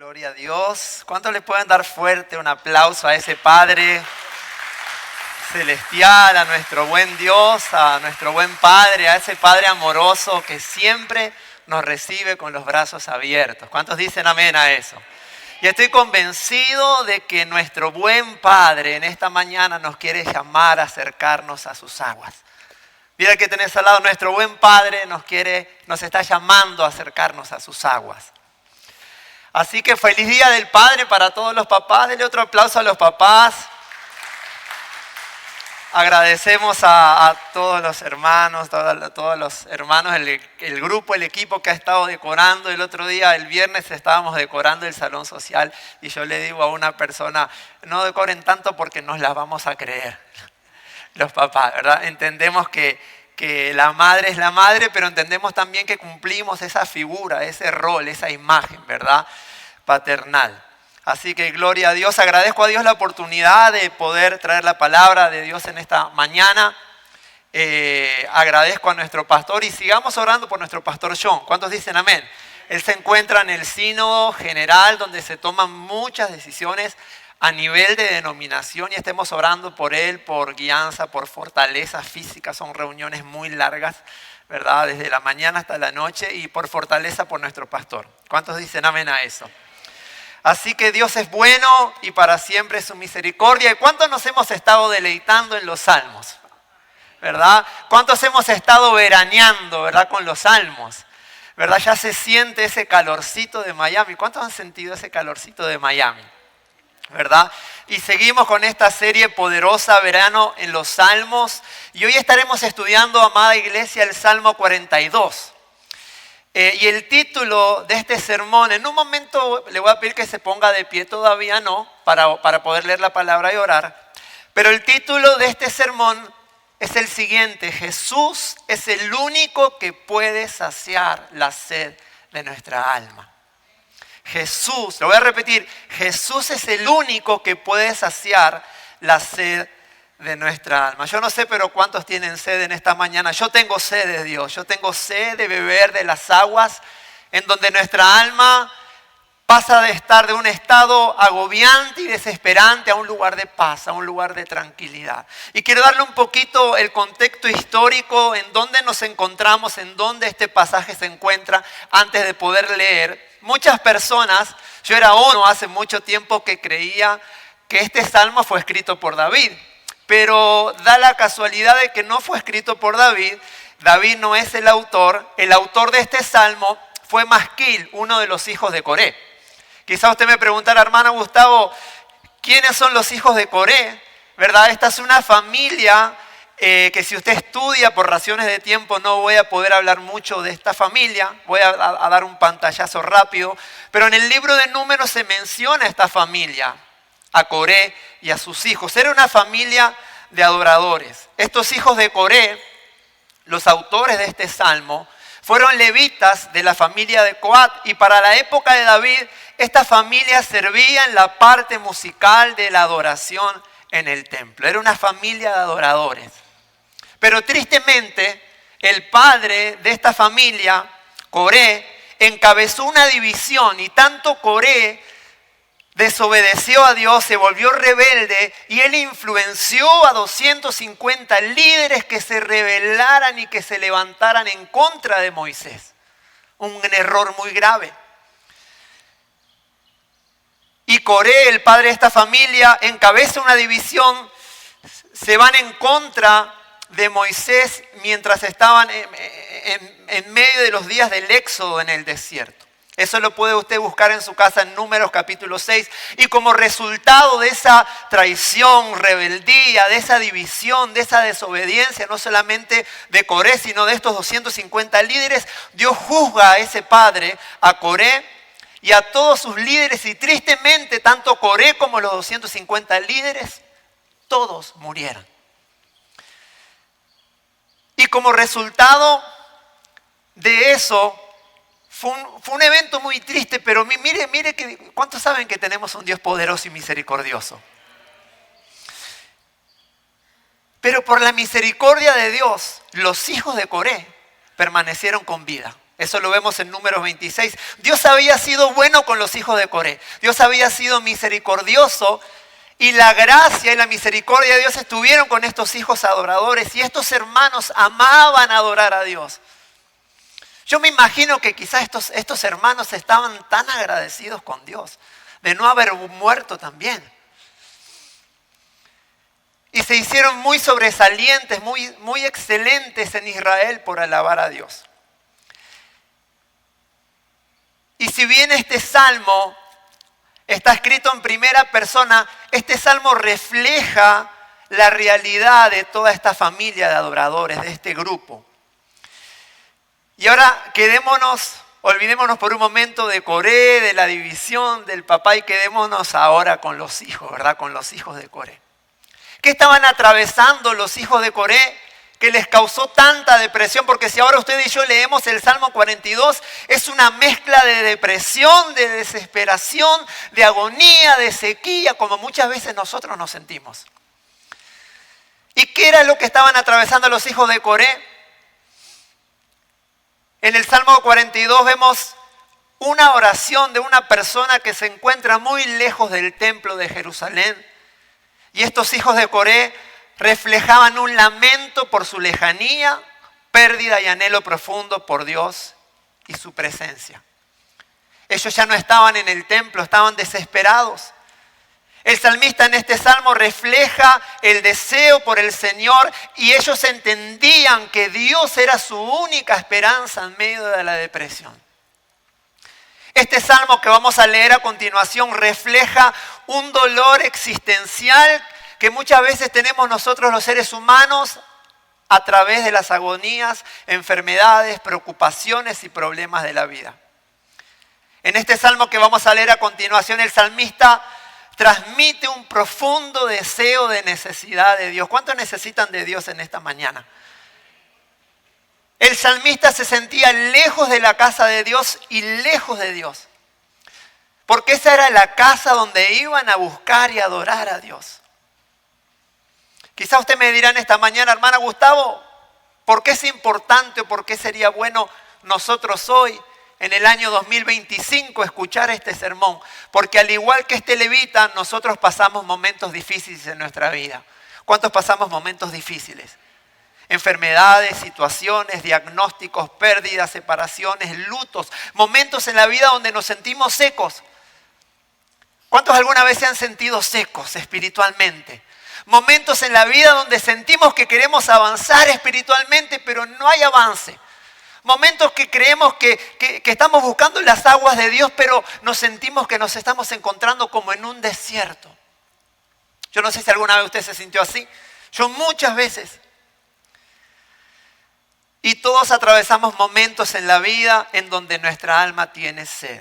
Gloria a Dios. ¿Cuántos le pueden dar fuerte un aplauso a ese Padre celestial, a nuestro buen Dios, a nuestro buen Padre, a ese Padre amoroso que siempre nos recibe con los brazos abiertos? ¿Cuántos dicen amén a eso? Y estoy convencido de que nuestro buen Padre en esta mañana nos quiere llamar a acercarnos a sus aguas. Mira que tenés al lado, nuestro buen Padre nos está llamando a acercarnos a sus aguas. Así que feliz Día del Padre para todos los papás. Denle otro aplauso a los papás. Agradecemos a todos los hermanos, el grupo, el equipo que ha estado decorando. El otro día, el viernes, estábamos decorando el salón social y yo le digo a una persona, no decoren tanto porque nos las vamos a creer. Los papás, ¿verdad? Entendemos que la madre es la madre, pero entendemos también que cumplimos esa figura, ese rol, esa imagen, ¿verdad? Paternal. Así que gloria a Dios, agradezco a Dios la oportunidad de poder traer la palabra de Dios en esta mañana. Agradezco a nuestro pastor y sigamos orando por nuestro pastor John. ¿Cuántos dicen amén? Él se encuentra en el sínodo general donde se toman muchas decisiones a nivel de denominación y estemos orando por él, por guianza, por fortaleza física. Son reuniones muy largas, ¿verdad? Desde la mañana hasta la noche, y por fortaleza por nuestro pastor. ¿Cuántos dicen amén a eso? Así que Dios es bueno y para siempre su misericordia. ¿Y cuántos nos hemos estado deleitando en los salmos? ¿Verdad? ¿Cuántos hemos estado veraneando, verdad, con los salmos? ¿Verdad? Ya se siente ese calorcito de Miami. ¿Cuántos han sentido ese calorcito de Miami? ¿Verdad? Y seguimos con esta serie poderosa, Verano en los Salmos. Y hoy estaremos estudiando, amada iglesia, el Salmo 42. Y el título de este sermón, en un momento le voy a pedir que se ponga de pie, todavía no, para poder leer la palabra y orar. Pero el título de este sermón es el siguiente: Jesús es el único que puede saciar la sed de nuestra alma. Jesús, lo voy a repetir, Jesús es el único que puede saciar la sed de nuestra alma. Yo no sé, pero ¿cuántos tienen sed en esta mañana? Yo tengo sed de Dios, yo tengo sed de beber de las aguas en donde nuestra alma pasa de estar de un estado agobiante y desesperante a un lugar de paz, a un lugar de tranquilidad. Y quiero darle un poquito el contexto histórico en donde nos encontramos, en donde este pasaje se encuentra antes de poder leer. Muchas personas, yo era uno hace mucho tiempo que creía que este salmo fue escrito por David, pero da la casualidad de que no fue escrito por David. David no es el autor de este salmo fue Masquil, uno de los hijos de Coré. Quizá usted me preguntara, hermano Gustavo, ¿quiénes son los hijos de Coré? ¿Verdad? Esta es una familia que si usted estudia, por razones de tiempo no voy a poder hablar mucho de esta familia, voy a dar un pantallazo rápido, pero en el libro de Números se menciona a esta familia, a Coré y a sus hijos. Era una familia de adoradores. Estos hijos de Coré, los autores de este salmo, fueron levitas de la familia de Coat, y para la época de David, esta familia servía en la parte musical de la adoración en el templo. Era una familia de adoradores. Pero tristemente, el padre de esta familia, Coré, encabezó una división, y tanto Coré desobedeció a Dios, se volvió rebelde, y él influenció a 250 líderes que se rebelaran y que se levantaran en contra de Moisés. Un error muy grave. Y Coré, el padre de esta familia, encabeza una división, se van en contra de Moisés mientras estaban en medio de los días del éxodo en el desierto. Eso lo puede usted buscar en su casa en Números capítulo 6. Y como resultado de esa traición, rebeldía, de esa división, de esa desobediencia, no solamente de Coré, sino de estos 250 líderes, Dios juzga a ese padre, a Coré, y a todos sus líderes, y tristemente tanto Coré como los 250 líderes, todos murieron. Y como resultado de eso, fue un evento muy triste, pero mire que ¿cuántos saben que tenemos un Dios poderoso y misericordioso? Pero por la misericordia de Dios, los hijos de Coré permanecieron con vida. Eso lo vemos en Números 26. Dios había sido bueno con los hijos de Coré. Dios había sido misericordioso y la gracia y la misericordia de Dios estuvieron con estos hijos adoradores y estos hermanos amaban adorar a Dios. Yo me imagino que quizás estos hermanos estaban tan agradecidos con Dios de no haber muerto también. Y se hicieron muy sobresalientes, muy excelentes en Israel por alabar a Dios. Y si bien este salmo está escrito en primera persona, este salmo refleja la realidad de toda esta familia de adoradores, de este grupo. Y ahora olvidémonos por un momento de Coré, de la división del papá y quedémonos ahora con los hijos, ¿verdad? Con los hijos de Coré. ¿Qué estaban atravesando los hijos de Coré que les causó tanta depresión? Porque si ahora usted y yo leemos el Salmo 42, es una mezcla de depresión, de desesperación, de agonía, de sequía, como muchas veces nosotros nos sentimos. ¿Y qué era lo que estaban atravesando los hijos de Coré? En el Salmo 42 vemos una oración de una persona que se encuentra muy lejos del templo de Jerusalén. Y estos hijos de Coré reflejaban un lamento por su lejanía, pérdida y anhelo profundo por Dios y su presencia. Ellos ya no estaban en el templo, estaban desesperados. El salmista en este salmo refleja el deseo por el Señor y ellos entendían que Dios era su única esperanza en medio de la depresión. Este salmo que vamos a leer a continuación refleja un dolor existencial que muchas veces tenemos nosotros los seres humanos a través de las agonías, enfermedades, preocupaciones y problemas de la vida. En este salmo que vamos a leer a continuación, el salmista transmite un profundo deseo de necesidad de Dios. ¿Cuántos necesitan de Dios en esta mañana? El salmista se sentía lejos de la casa de Dios y lejos de Dios. Porque esa era la casa donde iban a buscar y adorar a Dios. Quizá usted me dirá en esta mañana, hermana Gustavo, ¿por qué es importante o por qué sería bueno nosotros hoy, en el año 2025, escuchar este sermón? Porque al igual que este levita, nosotros pasamos momentos difíciles en nuestra vida. ¿Cuántos pasamos momentos difíciles? Enfermedades, situaciones, diagnósticos, pérdidas, separaciones, lutos, momentos en la vida donde nos sentimos secos. ¿Cuántos alguna vez se han sentido secos espiritualmente? Momentos en la vida donde sentimos que queremos avanzar espiritualmente, pero no hay avance. Momentos que creemos que estamos buscando las aguas de Dios, pero nos sentimos que nos estamos encontrando como en un desierto. Yo no sé si alguna vez usted se sintió así. Yo muchas veces. Y todos atravesamos momentos en la vida en donde nuestra alma tiene sed.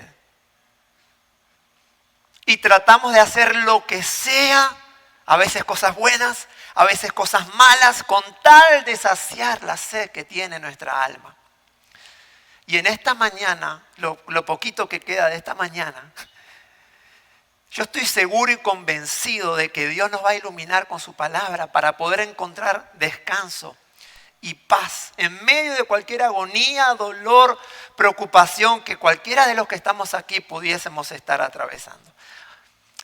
Y tratamos de hacer lo que sea, a veces cosas buenas, a veces cosas malas, con tal de saciar la sed que tiene nuestra alma. Y en esta mañana, lo poquito que queda de esta mañana, yo estoy seguro y convencido de que Dios nos va a iluminar con su palabra para poder encontrar descanso y paz en medio de cualquier agonía, dolor, preocupación que cualquiera de los que estamos aquí pudiésemos estar atravesando.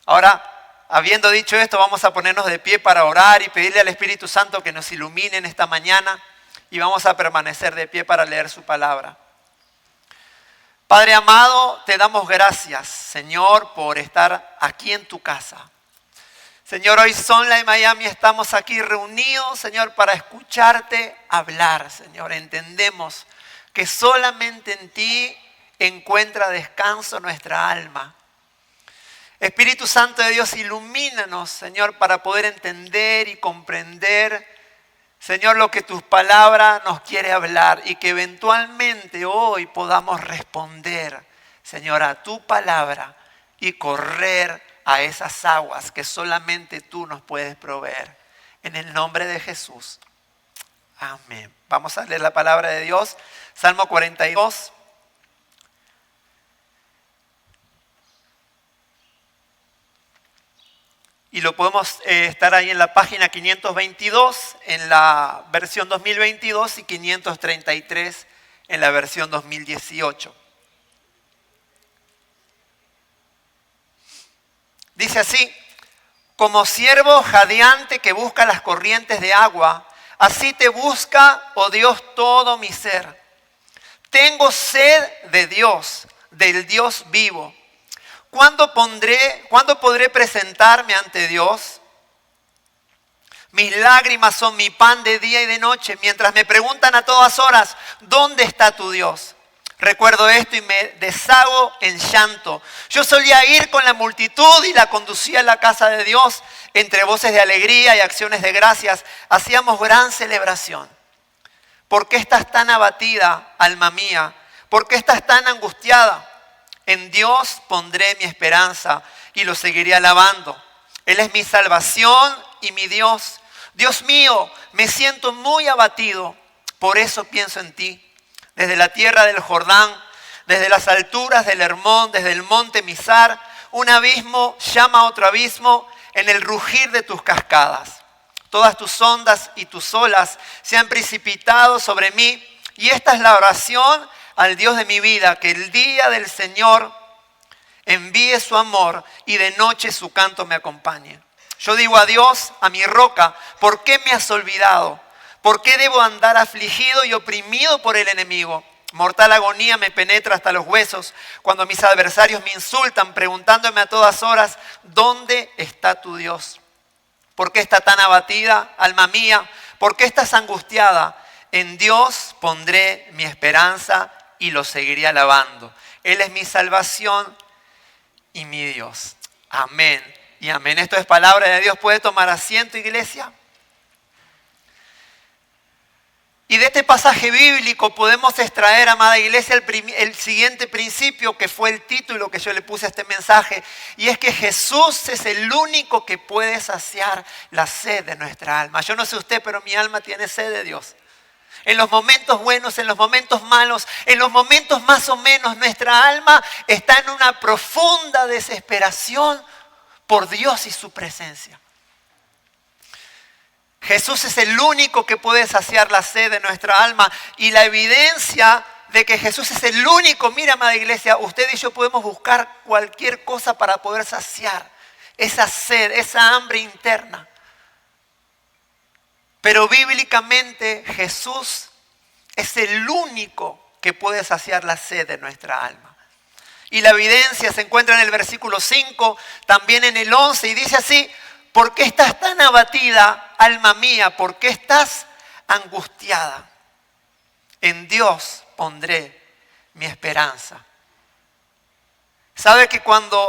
Ahora, habiendo dicho esto, vamos a ponernos de pie para orar y pedirle al Espíritu Santo que nos ilumine en esta mañana y vamos a permanecer de pie para leer su palabra. Padre amado, te damos gracias, Señor, por estar aquí en tu casa. Señor, hoy Sonla y Miami estamos aquí reunidos, Señor, para escucharte hablar, Señor. Entendemos que solamente en ti encuentra descanso nuestra alma. Espíritu Santo de Dios, ilumínanos, Señor, para poder entender y comprender, Señor, lo que tus palabras nos quiere hablar y que eventualmente hoy podamos responder, Señor, a tu palabra y correr a esas aguas que solamente tú nos puedes proveer. En el nombre de Jesús. Amén. Vamos a leer la palabra de Dios. Salmo 42. Y lo podemos estar ahí en la página 522, en la versión 2022 y 533 en la versión 2018. Dice así: como ciervo jadeante que busca las corrientes de agua, así te busca, oh Dios, todo mi ser. Tengo sed de Dios, del Dios vivo. ¿Cuándo podré presentarme ante Dios? Mis lágrimas son mi pan de día y de noche, mientras me preguntan a todas horas, ¿dónde está tu Dios? Recuerdo esto y me deshago en llanto. Yo solía ir con la multitud y la conducía a la casa de Dios. Entre voces de alegría y acciones de gracias, hacíamos gran celebración. ¿Por qué estás tan abatida, alma mía? ¿Por qué estás tan angustiada? En Dios pondré mi esperanza y lo seguiré alabando. Él es mi salvación y mi Dios. Dios mío, me siento muy abatido, por eso pienso en ti. Desde la tierra del Jordán, desde las alturas del Hermón, desde el monte Mizar, un abismo llama a otro abismo en el rugir de tus cascadas. Todas tus ondas y tus olas se han precipitado sobre mí, y esta es la oración al Dios de mi vida, que el día del Señor envíe su amor y de noche su canto me acompañe. Yo digo a Dios, a mi roca, ¿por qué me has olvidado? ¿Por qué debo andar afligido y oprimido por el enemigo? Mortal agonía me penetra hasta los huesos cuando mis adversarios me insultan, preguntándome a todas horas, ¿dónde está tu Dios? ¿Por qué está tan abatida, alma mía? ¿Por qué estás angustiada? En Dios pondré mi esperanza y lo seguiré alabando. Él es mi salvación y mi Dios. Amén y amén. Esto es palabra de Dios. ¿Puede tomar asiento, iglesia? Y de este pasaje bíblico podemos extraer, amada iglesia, el siguiente principio, que fue el título que yo le puse a este mensaje. Y es que Jesús es el único que puede saciar la sed de nuestra alma. Yo no sé usted, pero mi alma tiene sed de Dios. En los momentos buenos, en los momentos malos, en los momentos más o menos, nuestra alma está en una profunda desesperación por Dios y su presencia. Jesús es el único que puede saciar la sed de nuestra alma, y la evidencia de que Jesús es el único, mira, amada iglesia, usted y yo podemos buscar cualquier cosa para poder saciar esa sed, esa hambre interna. Pero bíblicamente Jesús es el único que puede saciar la sed de nuestra alma. Y la evidencia se encuentra en el versículo 5, también en el 11, y dice así: ¿por qué estás tan abatida, alma mía? ¿Por qué estás angustiada? En Dios pondré mi esperanza. ¿Sabe que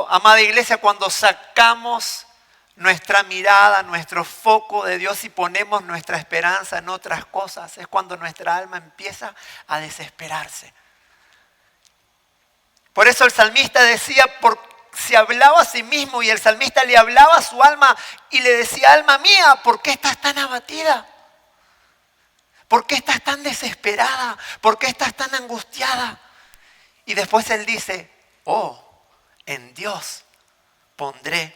amada iglesia, cuando sacamos nuestra mirada, nuestro foco de Dios y ponemos nuestra esperanza en otras cosas, es cuando nuestra alma empieza a desesperarse? Por eso el salmista decía, se hablaba a sí mismo, y el salmista le hablaba a su alma y le decía: alma mía, ¿por qué estás tan abatida? ¿Por qué estás tan desesperada? ¿Por qué estás tan angustiada? Y después él dice: oh, en Dios pondré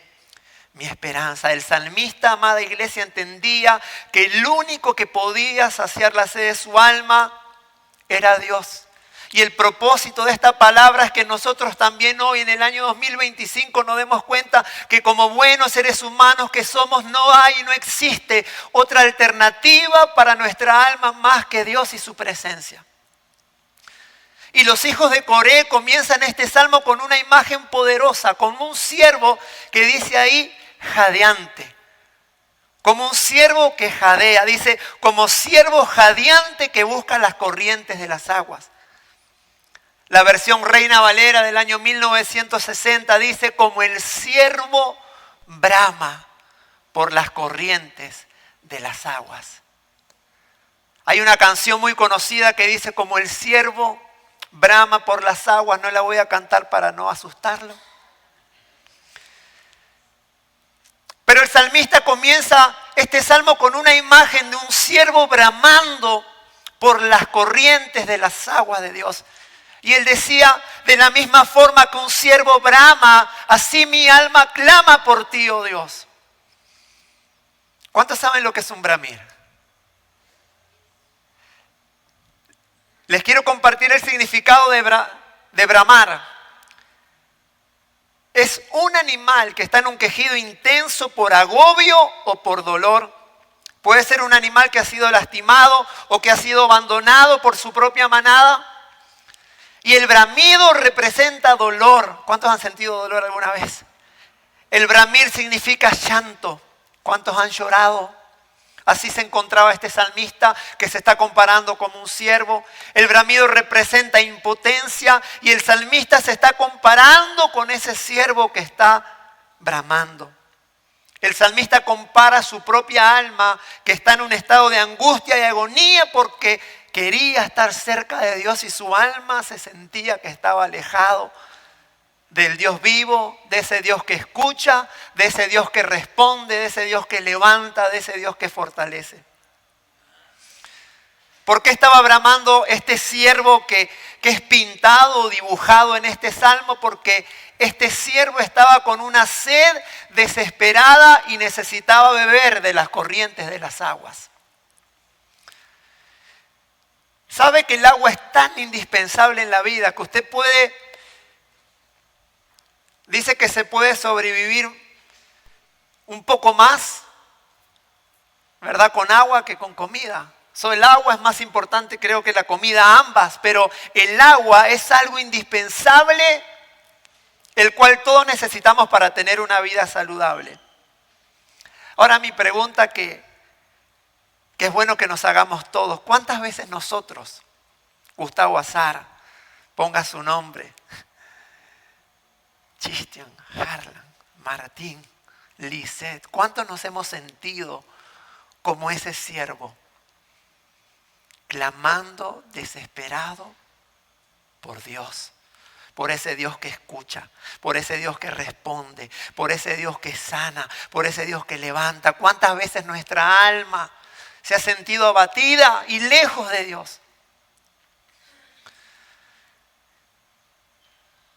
mi esperanza. El salmista, amada iglesia, entendía que el único que podía saciar la sed de su alma era Dios. Y el propósito de esta palabra es que nosotros también hoy, en el año 2025, nos demos cuenta que como buenos seres humanos que somos, no hay, no existe otra alternativa para nuestra alma más que Dios y su presencia. Y los hijos de Coré comienzan este salmo con una imagen poderosa, como un siervo que dice ahí jadeante. Como un siervo que jadea, dice, como siervo jadeante que busca las corrientes de las aguas. La versión Reina Valera del año 1960 dice: como el siervo brama por las corrientes de las aguas. Hay una canción muy conocida que dice: como el siervo brama por las aguas. No la voy a cantar para no asustarlo. Pero el salmista comienza este salmo con una imagen de un siervo bramando por las corrientes de las aguas de Dios. Y él decía: de la misma forma que un siervo brama, así mi alma clama por ti, oh Dios. ¿Cuántos saben lo que es un bramir? Les quiero compartir el significado de bramar. Es un animal que está en un quejido intenso por agobio o por dolor. Puede ser un animal que ha sido lastimado o que ha sido abandonado por su propia manada. Y el bramido representa dolor. ¿Cuántos han sentido dolor alguna vez? El bramir significa llanto. ¿Cuántos han llorado? Así se encontraba este salmista que se está comparando como un siervo. El bramido representa impotencia y el salmista se está comparando con ese siervo que está bramando. El salmista compara su propia alma que está en un estado de angustia y agonía porque quería estar cerca de Dios y su alma se sentía que estaba alejado del Dios vivo, de ese Dios que escucha, de ese Dios que responde, de ese Dios que levanta, de ese Dios que fortalece. ¿Por qué estaba bramando este siervo que es pintado o dibujado en este salmo? Porque este siervo estaba con una sed desesperada y necesitaba beber de las corrientes de las aguas. ¿Sabe que el agua es tan indispensable en la vida que usted dice que se puede sobrevivir un poco más, ¿verdad? Con agua que con comida. El agua es más importante, creo, que la comida, ambas, pero el agua es algo indispensable, el cual todos necesitamos para tener una vida saludable. Ahora mi pregunta que es bueno que nos hagamos todos, ¿cuántas veces nosotros, Gustavo Azar, ponga su nombre, Cristian, Harlan, Martín, Lisette, ¿cuántos nos hemos sentido como ese siervo? Clamando desesperado por Dios, por ese Dios que escucha, por ese Dios que responde, por ese Dios que sana, por ese Dios que levanta. ¿Cuántas veces nuestra alma se ha sentido abatida y lejos de Dios?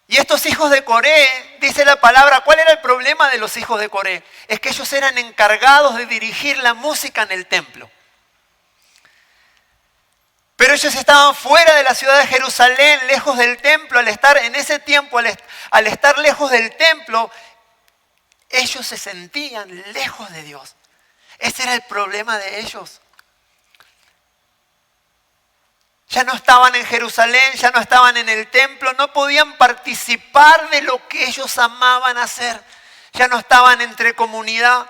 Y estos hijos de Coré, dice la palabra, ¿cuál era el problema de los hijos de Coré? Es que ellos eran encargados de dirigir la música en el templo. Pero ellos estaban fuera de la ciudad de Jerusalén, lejos del templo. Al estar en ese tiempo, al estar lejos del templo, ellos se sentían lejos de Dios. Ese era el problema de ellos. Ya no estaban en Jerusalén, ya no estaban en el templo, no podían participar de lo que ellos amaban hacer. Ya no estaban entre comunidad.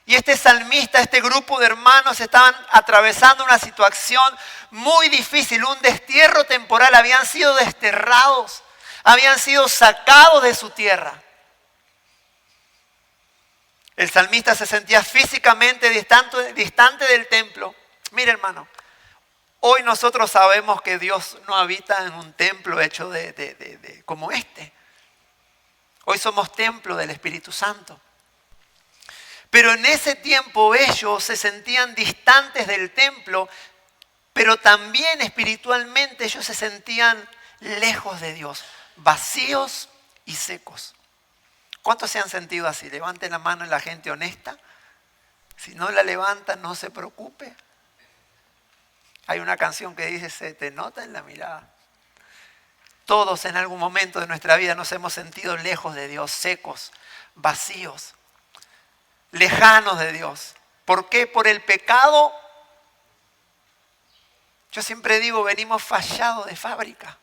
Y este salmista, este grupo de hermanos estaban atravesando una situación muy difícil, un destierro temporal. Habían sido desterrados, habían sido sacados de su tierra. El salmista se sentía físicamente distante del templo. Mire, hermano, hoy nosotros sabemos que Dios no habita en un templo hecho como este. Hoy somos templo del Espíritu Santo. Pero en ese tiempo ellos se sentían distantes del templo, pero también espiritualmente ellos se sentían lejos de Dios, vacíos y secos. ¿Cuántos se han sentido así? Levanten la mano la gente honesta. Si no la levantan, no se preocupe. Hay una canción que dice, se te nota en la mirada. Todos en algún momento de nuestra vida nos hemos sentido lejos de Dios, secos, vacíos, lejanos de Dios. ¿Por qué? Por el pecado. Yo siempre digo, venimos fallados de fábrica.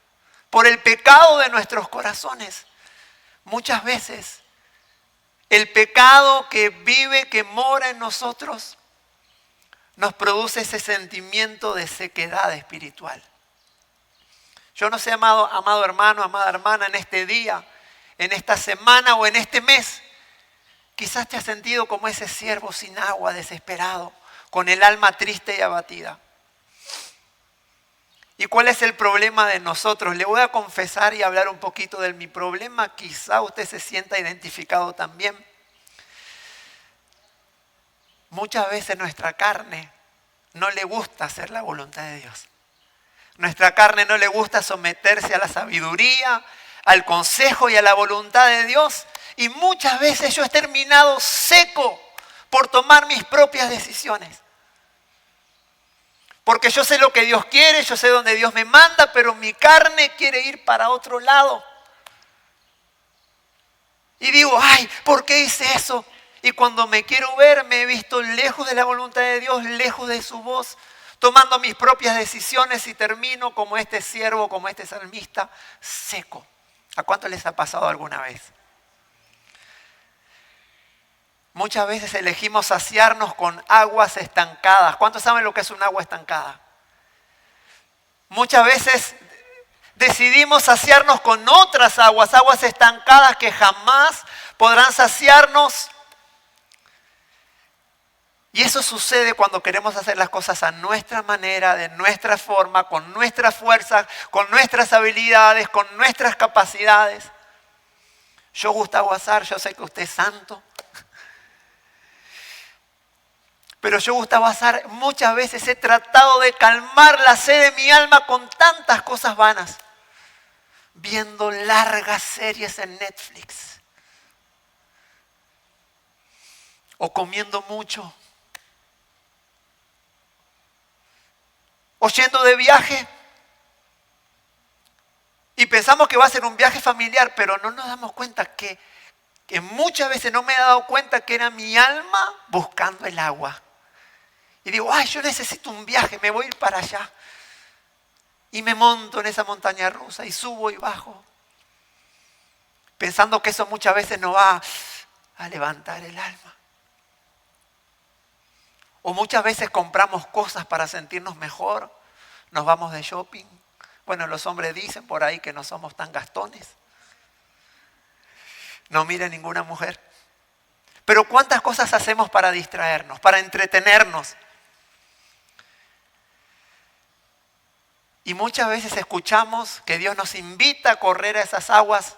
Por el pecado de nuestros corazones. Muchas veces el pecado que vive, que mora en nosotros, nos produce ese sentimiento de sequedad espiritual. Yo no sé, amado hermano, amada hermana, en este día, en esta semana o en este mes, quizás te has sentido como ese siervo sin agua, desesperado, con el alma triste y abatida. ¿Y cuál es el problema de nosotros? Le voy a confesar y hablar un poquito de mi problema. Quizá usted se sienta identificado también. Muchas veces nuestra carne no le gusta hacer la voluntad de Dios. Nuestra carne no le gusta someterse a la sabiduría, al consejo y a la voluntad de Dios. Y muchas veces yo he terminado seco por tomar mis propias decisiones. Porque yo sé lo que Dios quiere, yo sé dónde Dios me manda, pero mi carne quiere ir para otro lado. Y digo, ay, ¿por qué hice eso? Y cuando me quiero ver, me he visto lejos de la voluntad de Dios, lejos de su voz, tomando mis propias decisiones y termino como este siervo, como este salmista, seco. ¿A cuánto les ha pasado alguna vez? Muchas veces elegimos saciarnos con aguas estancadas. ¿Cuántos saben lo que es un agua estancada? Muchas veces decidimos saciarnos con otras aguas, aguas estancadas que jamás podrán saciarnos. Y eso sucede cuando queremos hacer las cosas a nuestra manera, de nuestra forma, con nuestras fuerzas, con nuestras habilidades, con nuestras capacidades. Yo, Gustavo Azar, yo sé que usted es santo. Pero yo, Gustavo Azar, muchas veces he tratado de calmar la sed de mi alma con tantas cosas vanas. Viendo largas series en Netflix. O comiendo mucho. O yendo de viaje. Y pensamos que va a ser un viaje familiar, pero no nos damos cuenta que muchas veces no me he dado cuenta que era mi alma buscando el agua. Y digo, ay, yo necesito un viaje, me voy a ir para allá. Y me monto en esa montaña rusa y subo y bajo. Pensando que eso muchas veces nos va a levantar el alma. O muchas veces compramos cosas para sentirnos mejor. Nos vamos de shopping. Bueno, los hombres dicen por ahí que no somos tan gastones. No mira ninguna mujer. Pero ¿cuántas cosas hacemos para distraernos, para entretenernos? Y muchas veces escuchamos que Dios nos invita a correr a esas aguas,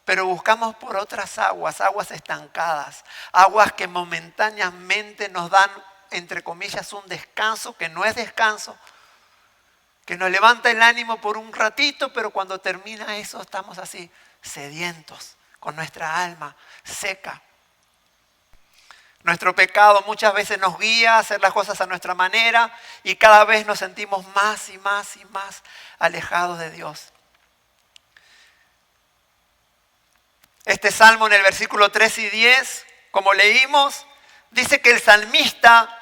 pero buscamos por otras aguas, aguas estancadas, aguas que momentáneamente nos dan, entre comillas, un descanso, que no es descanso, que nos levanta el ánimo por un ratito, pero cuando termina eso estamos así, sedientos, con nuestra alma seca. Nuestro pecado muchas veces nos guía a hacer las cosas a nuestra manera y cada vez nos sentimos más y más y más alejados de Dios. Este salmo en el versículo 3 y 10, como leímos, dice que el salmista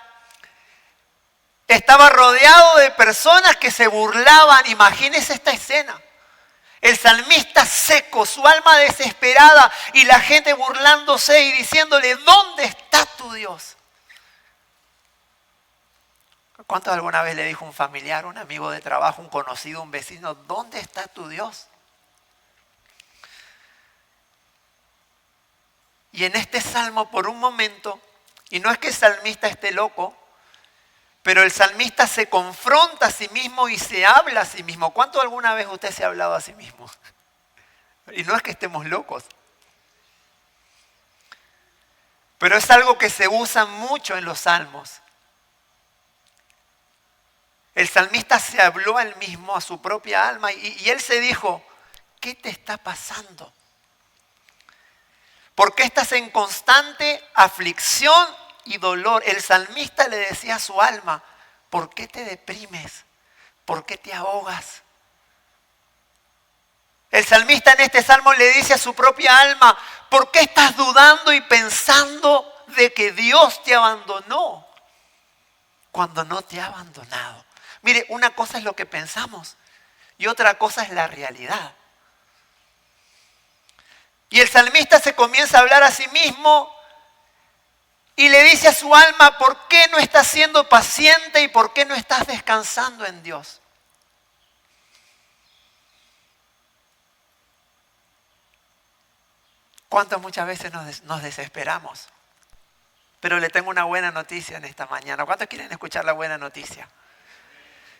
estaba rodeado de personas que se burlaban. Imagínense esta escena. El salmista seco, su alma desesperada y la gente burlándose y diciéndole, ¿dónde está tu Dios? ¿Cuánto alguna vez le dijo un familiar, un amigo de trabajo, un conocido, un vecino, ¿dónde está tu Dios? Y en este salmo, por un momento, y no es que el salmista esté loco, pero el salmista se confronta a sí mismo y se habla a sí mismo. ¿Cuánto alguna vez usted se ha hablado a sí mismo? Y no es que estemos locos. Pero es algo que se usa mucho en los salmos. El salmista se habló a él mismo, a su propia alma, y él se dijo, ¿qué te está pasando? ¿Por qué estás en constante aflicción y dolor? El salmista le decía a su alma, ¿por qué te deprimes? ¿Por qué te ahogas? El salmista en este salmo le dice a su propia alma, ¿por qué estás dudando y pensando de que Dios te abandonó cuando no te ha abandonado? Mire, una cosa es lo que pensamos y otra cosa es la realidad. Y el salmista se comienza a hablar a sí mismo y le dice a su alma, ¿por qué no estás siendo paciente y por qué no estás descansando en Dios? ¿Cuántos muchas veces nos desesperamos? Pero le tengo una buena noticia en esta mañana. ¿Cuántos quieren escuchar la buena noticia?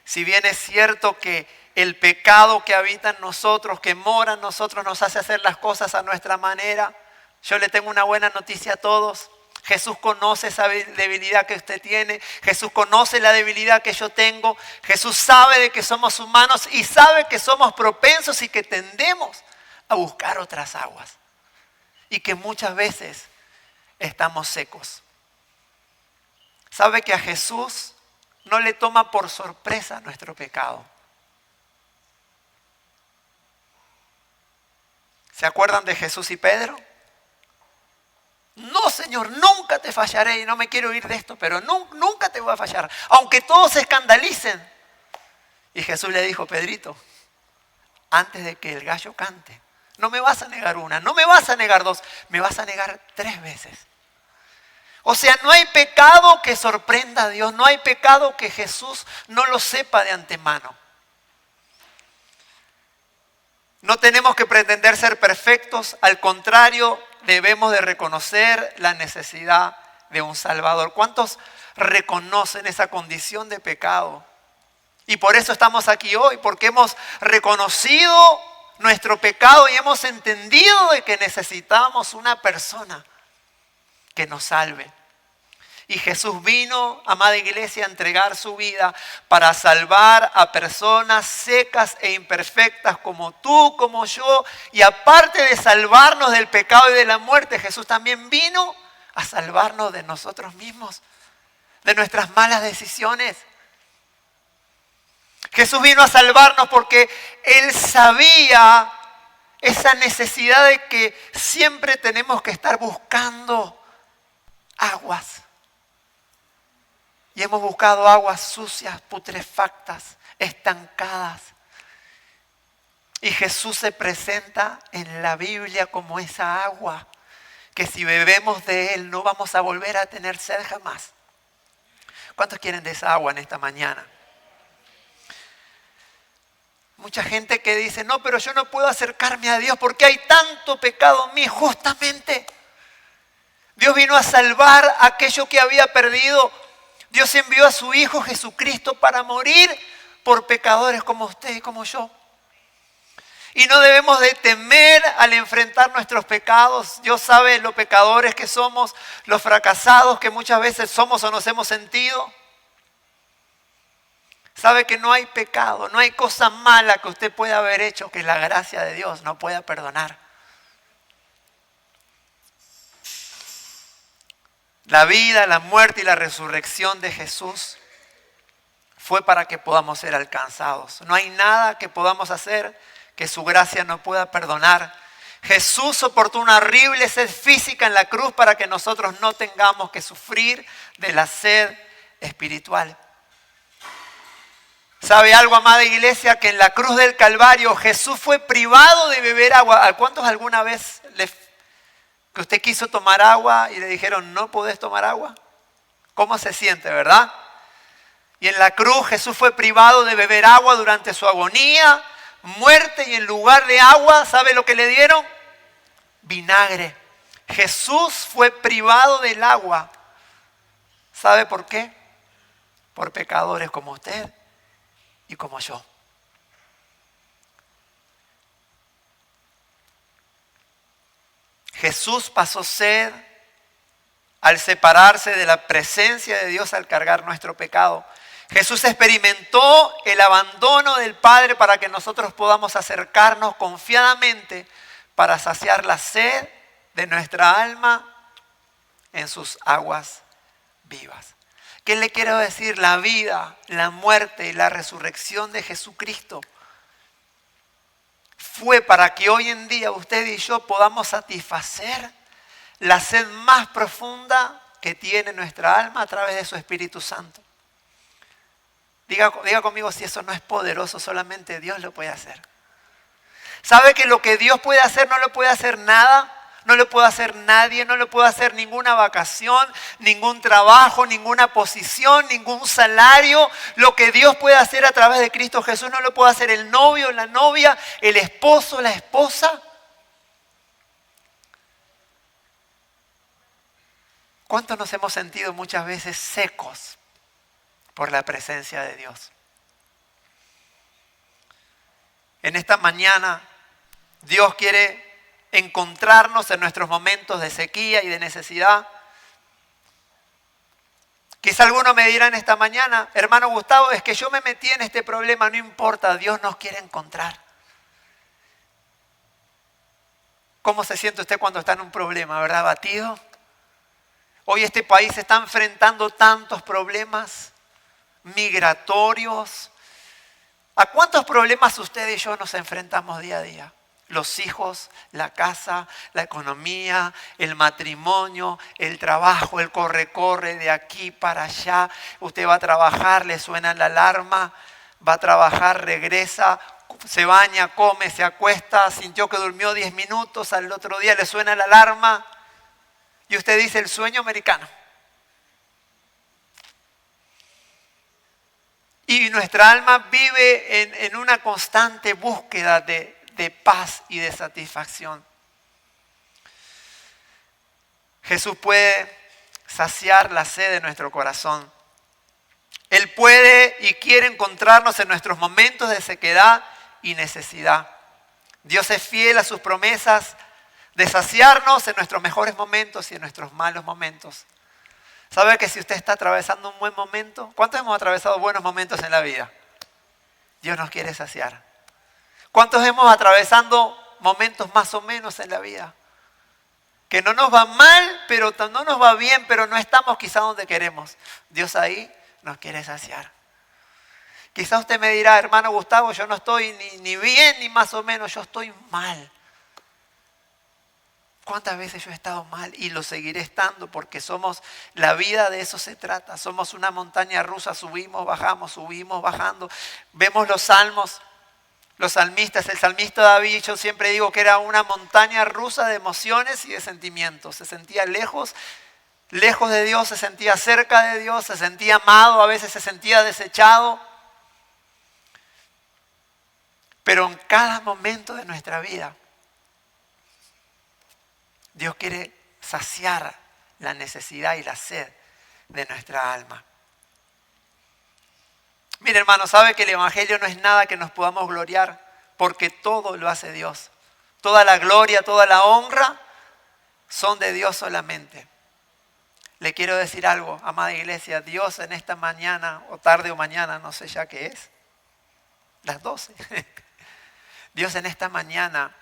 Si bien es cierto que el pecado que habita en nosotros, que mora en nosotros, nos hace hacer las cosas a nuestra manera, yo le tengo una buena noticia a todos. Jesús conoce esa debilidad que usted tiene. Jesús conoce la debilidad que yo tengo. Jesús sabe de que somos humanos y sabe que somos propensos y que tendemos a buscar otras aguas. Y que muchas veces estamos secos. ¿Sabe que a Jesús no le toma por sorpresa nuestro pecado. ¿Se acuerdan de Jesús y Pedro? No, Señor, nunca te fallaré y no me quiero ir de esto, pero nunca te voy a fallar, aunque todos se escandalicen. Y Jesús le dijo, Pedrito, antes de que el gallo cante, no me vas a negar una, no me vas a negar dos, me vas a negar 3 veces. O sea, no hay pecado que sorprenda a Dios, no hay pecado que Jesús no lo sepa de antemano. No tenemos que pretender ser perfectos, al contrario, debemos de reconocer la necesidad de un Salvador. ¿Cuántos reconocen esa condición de pecado? Y por eso estamos aquí hoy, porque hemos reconocido nuestro pecado y hemos entendido de que necesitamos una persona que nos salve. Y Jesús vino, amada iglesia, a entregar su vida para salvar a personas secas e imperfectas como tú, como yo. Y aparte de salvarnos del pecado y de la muerte, Jesús también vino a salvarnos de nosotros mismos, de nuestras malas decisiones. Jesús vino a salvarnos porque Él sabía esa necesidad de que siempre tenemos que estar buscando aguas. Y hemos buscado aguas sucias, putrefactas, estancadas. Y Jesús se presenta en la Biblia como esa agua que si bebemos de Él no vamos a volver a tener sed jamás. ¿Cuántos quieren de esa agua en esta mañana? Mucha gente que dice, no, pero yo no puedo acercarme a Dios porque hay tanto pecado en mí. Justamente, Dios vino a salvar aquello que había perdido. Dios envió a su Hijo Jesucristo para morir por pecadores como usted y como yo. Y no debemos de temer al enfrentar nuestros pecados. Dios sabe lo pecadores que somos, los fracasados que muchas veces somos o nos hemos sentido. Sabe que no hay pecado, no hay cosa mala que usted pueda haber hecho que la gracia de Dios no pueda perdonar. La vida, la muerte y la resurrección de Jesús fue para que podamos ser alcanzados. No hay nada que podamos hacer que su gracia no pueda perdonar. Jesús soportó una horrible sed física en la cruz para que nosotros no tengamos que sufrir de la sed espiritual. ¿Sabe algo, amada iglesia? Que en la cruz del Calvario Jesús fue privado de beber agua. ¿A cuántos alguna vez que usted quiso tomar agua y le dijeron no podés tomar agua? ¿Cómo se siente, verdad? Y en la cruz Jesús fue privado de beber agua durante su agonía, muerte, y en lugar de agua, ¿sabe lo que le dieron? Vinagre. Jesús fue privado del agua. ¿Sabe por qué? Por pecadores como usted y como yo. Jesús pasó sed al separarse de la presencia de Dios al cargar nuestro pecado. Jesús experimentó el abandono del Padre para que nosotros podamos acercarnos confiadamente para saciar la sed de nuestra alma en sus aguas vivas. ¿Qué le quiero decir? La vida, la muerte y la resurrección de Jesucristo fue para que hoy en día usted y yo podamos satisfacer la sed más profunda que tiene nuestra alma a través de su Espíritu Santo. Diga conmigo si eso no es poderoso, solamente Dios lo puede hacer. ¿Sabe que lo que Dios puede hacer no lo puede hacer nada? No lo puede hacer nadie, no lo puede hacer ninguna vacación, ningún trabajo, ninguna posición, ningún salario. Lo que Dios puede hacer a través de Cristo Jesús no lo puede hacer el novio, la novia, el esposo, la esposa. ¿Cuántos nos hemos sentido muchas veces secos por la presencia de Dios? En esta mañana Dios quiere encontrarnos en nuestros momentos de sequía y de necesidad. Quizá alguno me dirá en esta mañana, hermano Gustavo, es que yo me metí en este problema, no importa, Dios nos quiere encontrar. ¿Cómo se siente usted cuando está en un problema, verdad? ¿Abatido? Hoy este país está enfrentando tantos problemas, migratorios. ¿A cuántos problemas usted y yo nos enfrentamos día a día? Los hijos, la casa, la economía, el matrimonio, el trabajo, el corre-corre de aquí para allá. Usted va a trabajar, le suena la alarma, va a trabajar, regresa, se baña, come, se acuesta, sintió que durmió 10 minutos, al otro día le suena la alarma y usted dice el sueño americano. Y nuestra alma vive en una constante búsqueda de paz y de satisfacción. Jesús puede saciar la sed de nuestro corazón. Él puede y quiere encontrarnos en nuestros momentos de sequedad y necesidad. Dios es fiel a sus promesas de saciarnos en nuestros mejores momentos y en nuestros malos momentos. ¿Sabe que si usted está atravesando un buen momento? ¿Cuántos hemos atravesado buenos momentos en la vida? Dios nos quiere saciar. ¿Cuántos hemos atravesado momentos más o menos en la vida? Que no nos va mal, pero no nos va bien, pero no estamos quizá donde queremos. Dios ahí nos quiere saciar. Quizá usted me dirá, hermano Gustavo, yo no estoy ni bien ni más o menos, yo estoy mal. ¿Cuántas veces yo he estado mal y lo seguiré estando? Porque somos, la vida de eso se trata. Somos una montaña rusa, subimos, bajando. Vemos los salmos, los salmistas. El salmista David, yo siempre digo que era una montaña rusa de emociones y de sentimientos. Se sentía lejos de Dios, se sentía cerca de Dios, se sentía amado, a veces se sentía desechado. Pero en cada momento de nuestra vida, Dios quiere saciar la necesidad y la sed de nuestra alma. Mire, hermano, sabe que el Evangelio no es nada que nos podamos gloriar, porque todo lo hace Dios. Toda la gloria, toda la honra son de Dios solamente. Le quiero decir algo, amada iglesia, Dios en esta mañana, o tarde o mañana, no sé ya qué es, las 12. Dios en esta mañana,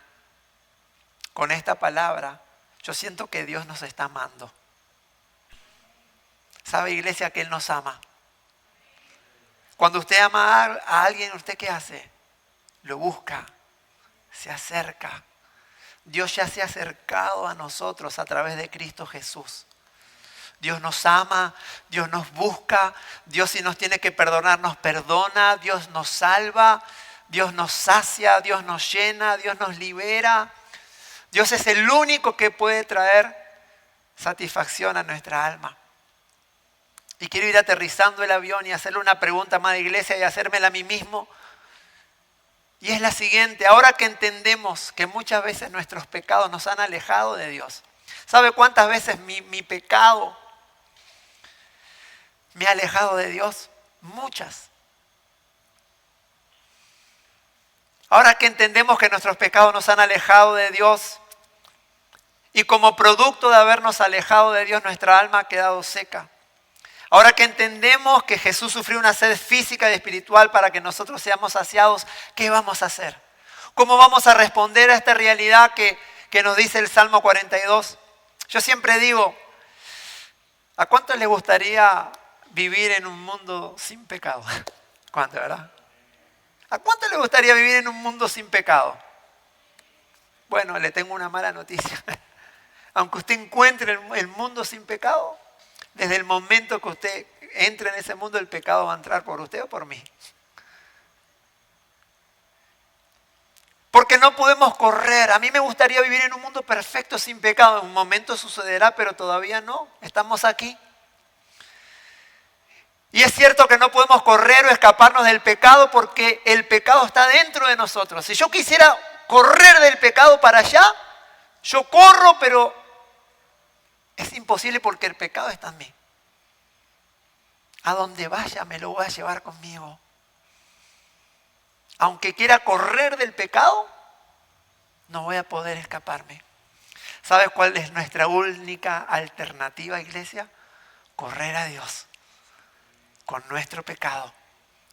con esta palabra, yo siento que Dios nos está amando. ¿Sabe, iglesia, que Él nos ama? Cuando usted ama a alguien, ¿usted qué hace? Lo busca, se acerca. Dios ya se ha acercado a nosotros a través de Cristo Jesús. Dios nos ama, Dios nos busca, Dios si nos tiene que perdonar, nos perdona, Dios nos salva, Dios nos sacia, Dios nos llena, Dios nos libera. Dios es el único que puede traer satisfacción a nuestra alma. Y quiero ir aterrizando el avión y hacerle una pregunta, amada iglesia, y hacérmela a mí mismo. Y es la siguiente: ahora que entendemos que muchas veces nuestros pecados nos han alejado de Dios. ¿Sabe cuántas veces mi pecado me ha alejado de Dios? Muchas. Ahora que entendemos que nuestros pecados nos han alejado de Dios, y como producto de habernos alejado de Dios, nuestra alma ha quedado seca. Ahora que entendemos que Jesús sufrió una sed física y espiritual para que nosotros seamos saciados, ¿qué vamos a hacer? ¿Cómo vamos a responder a esta realidad que nos dice el Salmo 42? Yo siempre digo, ¿a cuánto le gustaría vivir en un mundo sin pecado? ¿Cuánto, verdad? ¿A cuánto le gustaría vivir en un mundo sin pecado? Bueno, le tengo una mala noticia. Aunque usted encuentre el mundo sin pecado, desde el momento que usted entre en ese mundo, el pecado va a entrar por usted o por mí. Porque no podemos correr. A mí me gustaría vivir en un mundo perfecto sin pecado. En un momento sucederá, pero todavía no. Estamos aquí. Y es cierto que no podemos correr o escaparnos del pecado porque el pecado está dentro de nosotros. Si yo quisiera correr del pecado para allá, yo corro, pero es imposible porque el pecado está en mí. A donde vaya me lo voy a llevar conmigo. Aunque quiera correr del pecado, no voy a poder escaparme. ¿Sabes cuál es nuestra única alternativa, iglesia? Correr a Dios con nuestro pecado,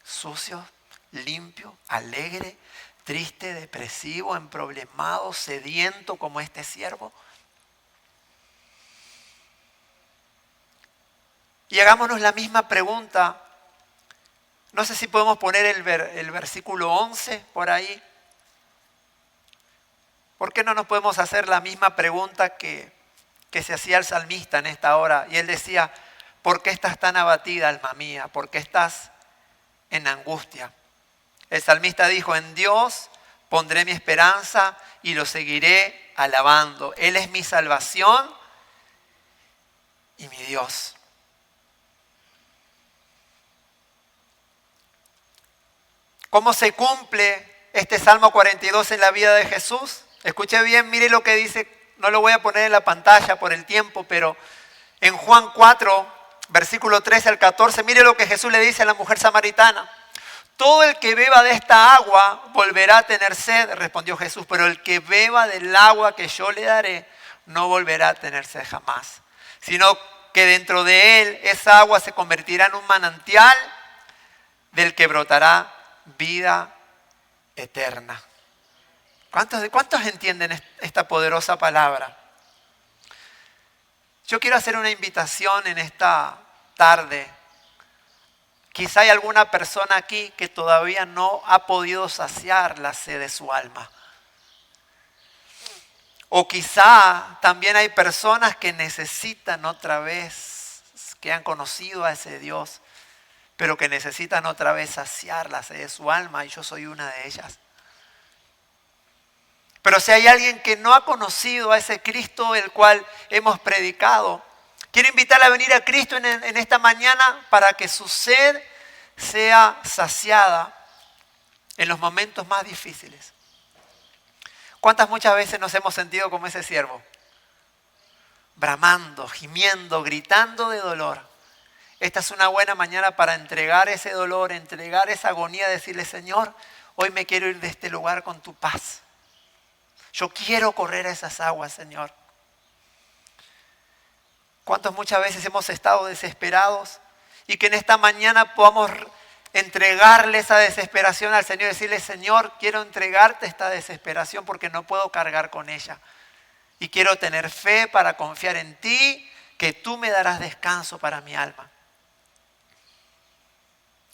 sucio, limpio, alegre, triste, depresivo, emproblemado, sediento como este siervo. Y hagámonos la misma pregunta No sé si podemos poner el versículo 11 por ahí. ¿Por qué no nos podemos hacer la misma pregunta que se hacía el salmista en esta hora? Y él decía, ¿por qué estás tan abatida, alma mía? ¿Por qué estás en angustia? El salmista dijo, en Dios pondré mi esperanza y lo seguiré alabando. Él es mi salvación y mi Dios. ¿Cómo se cumple este Salmo 42 en la vida de Jesús? Escuche bien, mire lo que dice, no lo voy a poner en la pantalla por el tiempo, pero en Juan 4, versículo 13 al 14, mire lo que Jesús le dice a la mujer samaritana. Todo el que beba de esta agua volverá a tener sed, respondió Jesús, pero el que beba del agua que yo le daré no volverá a tener sed jamás, sino que dentro de él esa agua se convertirá en un manantial del que brotará vida eterna. ¿Cuántos entienden esta poderosa palabra? Yo quiero hacer una invitación en esta tarde. Quizá hay alguna persona aquí que todavía no ha podido saciar la sed de su alma. O quizá también hay personas que necesitan otra vez, que han conocido a ese Dios, pero que necesitan otra vez saciar la sed de su alma, y yo soy una de ellas. Pero si hay alguien que no ha conocido a ese Cristo el cual hemos predicado, quiero invitarle a venir a Cristo en esta mañana para que su sed sea saciada en los momentos más difíciles. ¿Cuántas muchas veces nos hemos sentido como ese siervo? Bramando, gimiendo, gritando de dolor. Esta es una buena mañana para entregar ese dolor, entregar esa agonía, decirle, Señor, hoy me quiero ir de este lugar con tu paz. Yo quiero correr a esas aguas, Señor. ¿Cuántas muchas veces hemos estado desesperados y que en esta mañana podamos entregarle esa desesperación al Señor y decirle, Señor, quiero entregarte esta desesperación porque no puedo cargar con ella. Y quiero tener fe para confiar en ti, que tú me darás descanso para mi alma.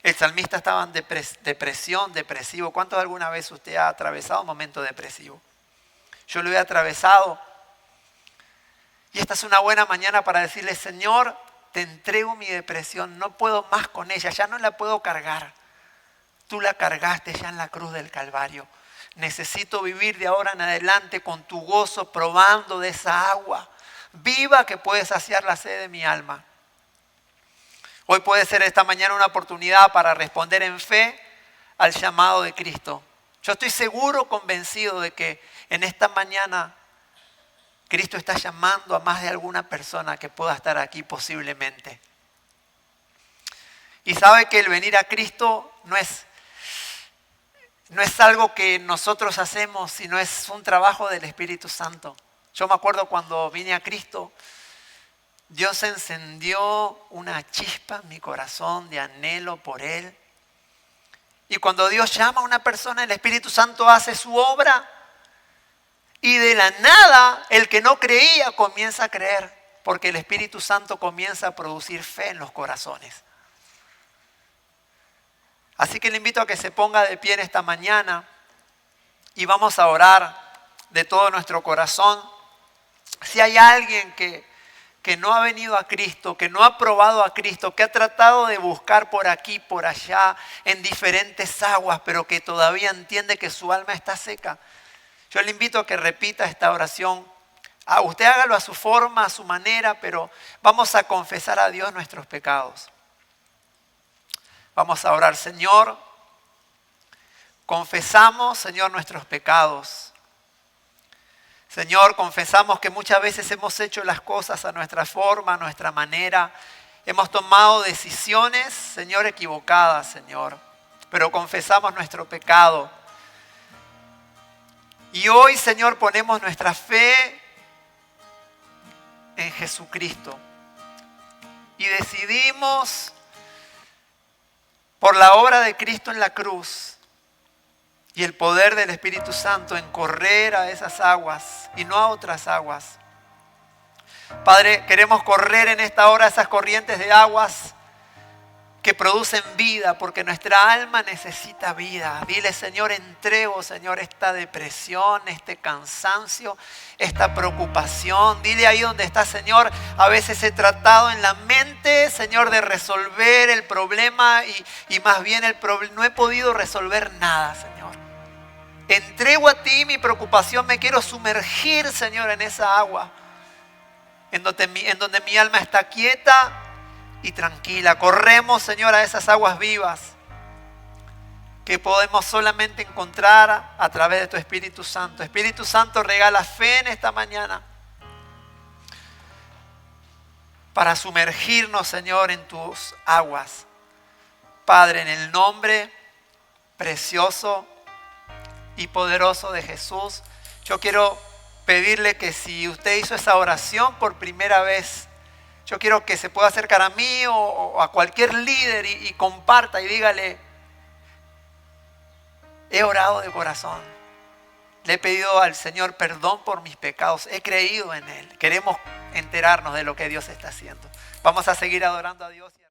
El salmista estaba en depresión, depresivo. ¿Cuántos alguna vez usted ha atravesado un momento depresivo? Yo lo he atravesado. Y esta es una buena mañana para decirle, Señor, te entrego mi depresión, no puedo más con ella, ya no la puedo cargar. Tú la cargaste ya en la cruz del Calvario. Necesito vivir de ahora en adelante con tu gozo, probando de esa agua viva que puede saciar la sed de mi alma. Hoy puede ser esta mañana una oportunidad para responder en fe al llamado de Cristo. Yo estoy seguro, convencido de que en esta mañana Cristo está llamando a más de alguna persona que pueda estar aquí posiblemente. Y sabe que el venir a Cristo no es algo que nosotros hacemos, sino es un trabajo del Espíritu Santo. Yo me acuerdo cuando vine a Cristo, Dios encendió una chispa en mi corazón de anhelo por Él. Y cuando Dios llama a una persona, el Espíritu Santo hace su obra. Y de la nada, el que no creía comienza a creer, porque el Espíritu Santo comienza a producir fe en los corazones. Así que le invito a que se ponga de pie en esta mañana y vamos a orar de todo nuestro corazón. Si hay alguien que no ha venido a Cristo, que no ha probado a Cristo, que ha tratado de buscar por aquí, por allá, en diferentes aguas, pero que todavía entiende que su alma está seca, yo le invito a que repita esta oración. Usted hágalo a su forma, a su manera, pero vamos a confesar a Dios nuestros pecados. Vamos a orar, Señor. Confesamos, Señor, nuestros pecados. Señor, confesamos que muchas veces hemos hecho las cosas a nuestra forma, a nuestra manera. Hemos tomado decisiones, Señor, equivocadas, Señor. Pero confesamos nuestro pecado. Y hoy, Señor, ponemos nuestra fe en Jesucristo. Y decidimos, por la obra de Cristo en la cruz y el poder del Espíritu Santo, en correr a esas aguas y no a otras aguas. Padre, queremos correr en esta hora esas corrientes de aguas que producen vida, porque nuestra alma necesita vida. Dile, Señor, entrego, Señor, esta depresión, este cansancio, esta preocupación. Dile ahí donde está, Señor, a veces he tratado en la mente, Señor, de resolver el problema y más bien no he podido resolver nada, Señor. Entrego a ti mi preocupación, me quiero sumergir, Señor, en esa agua, en donde mi alma está quieta y tranquila. Corremos, Señor, a esas aguas vivas que podemos solamente encontrar a través de tu Espíritu Santo. Espíritu Santo, regala fe en esta mañana para sumergirnos, Señor, en tus aguas. Padre, en el nombre precioso y poderoso de Jesús, yo quiero pedirle que si usted hizo esa oración por primera vez, yo quiero que se pueda acercar a mí o a cualquier líder y comparta y dígale: he orado de corazón, le he pedido al Señor perdón por mis pecados, he creído en Él. Queremos enterarnos de lo que Dios está haciendo. Vamos a seguir adorando a Dios.